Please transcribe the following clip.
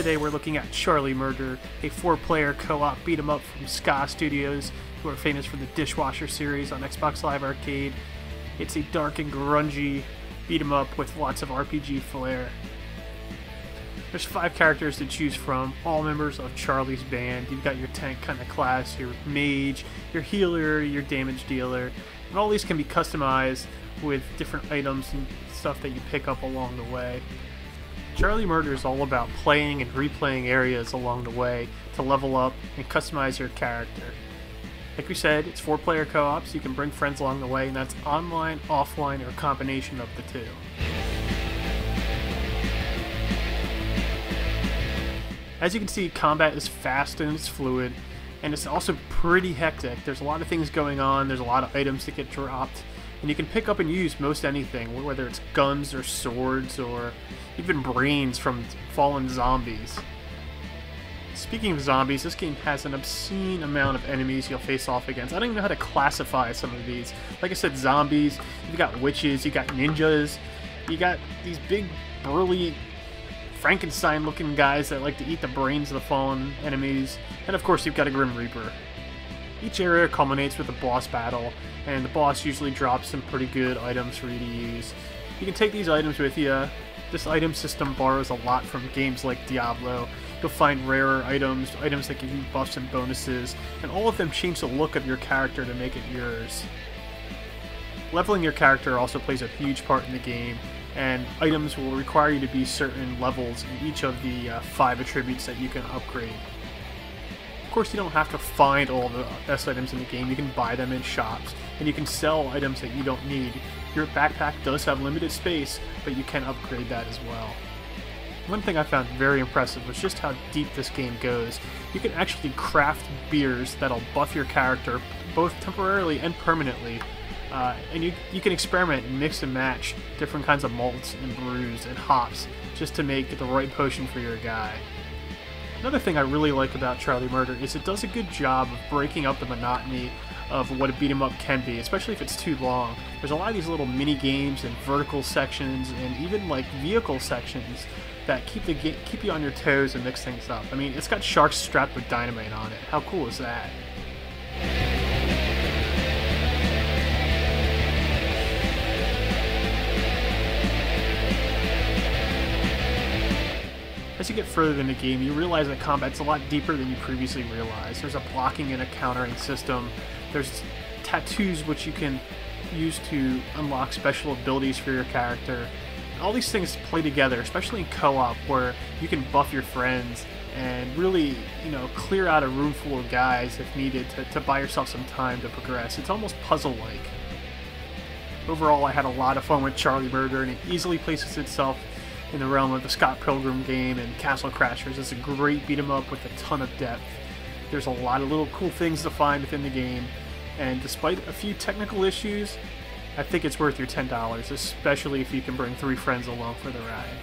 Today we're looking at Charlie Murder, a 4-player co-op beat-em-up from Ska Studios, who are famous for the Dishwasher series on Xbox Live Arcade. It's a dark and grungy beat-em-up with lots of RPG flair. There's 5 characters to choose from, all members of Charlie's band. You've got your tank kind of class, your mage, your healer, your damage dealer, and all these can be customized with different items and stuff that you pick up along the way. Charlie Murder is all about playing and replaying areas along the way to level up and customize your character. Like we said, it's 4-player co-op, so you can bring friends along the way, and that's online, offline, or a combination of the two. As you can see, combat is fast and it's fluid, and it's also pretty hectic. There's a lot of things going on, there's a lot of items that get dropped, and you can pick up and use most anything, whether it's guns or swords or even brains from fallen zombies. Speaking of zombies, this game has an obscene amount of enemies you'll face off against. I don't even know how to classify some of these. Like I said, zombies, you've got witches, you got ninjas, you got these big, burly, Frankenstein-looking guys that like to eat the brains of the fallen enemies, and of course you've got a Grim Reaper. Each area culminates with a boss battle, and the boss usually drops some pretty good items for you to use. You can take these items with you. This item system borrows a lot from games like Diablo. You'll find rarer items, items that give you buffs and bonuses, and all of them change the look of your character to make it yours. Leveling your character also plays a huge part in the game, and items will require you to be certain levels in each of the 5 attributes that you can upgrade. Of course, you don't have to find all the best items in the game. You can buy them in shops, and you can sell items that you don't need. Your backpack does have limited space, but you can upgrade that as well. One thing I found very impressive was just how deep this game goes. You can actually craft beers that'll buff your character, both temporarily and permanently. And you can experiment and mix and match different kinds of malts and brews and hops just to make the right potion for your guy. Another thing I really like about Charlie Murder is it does a good job of breaking up the monotony of what a beat-em-up can be, especially if it's too long. There's a lot of these little mini games and vertical sections and even like vehicle sections that keep you on your toes and mix things up. I mean, it's got sharks strapped with dynamite on it. How cool is that? As you get further in the game, you realize that combat's a lot deeper than you previously realized. There's a blocking and a countering system. There's tattoos which you can use to unlock special abilities for your character. All these things play together, especially in co-op, where you can buff your friends and really, clear out a room full of guys if needed to buy yourself some time to progress. It's almost puzzle-like. Overall, I had a lot of fun with Charlie Murder, and it easily places itself in the realm of the Scott Pilgrim game and Castle Crashers. It's a great beat-em-up with a ton of depth. There's a lot of little cool things to find within the game, and despite a few technical issues, I think it's worth your $10, especially if you can bring 3 friends along for the ride.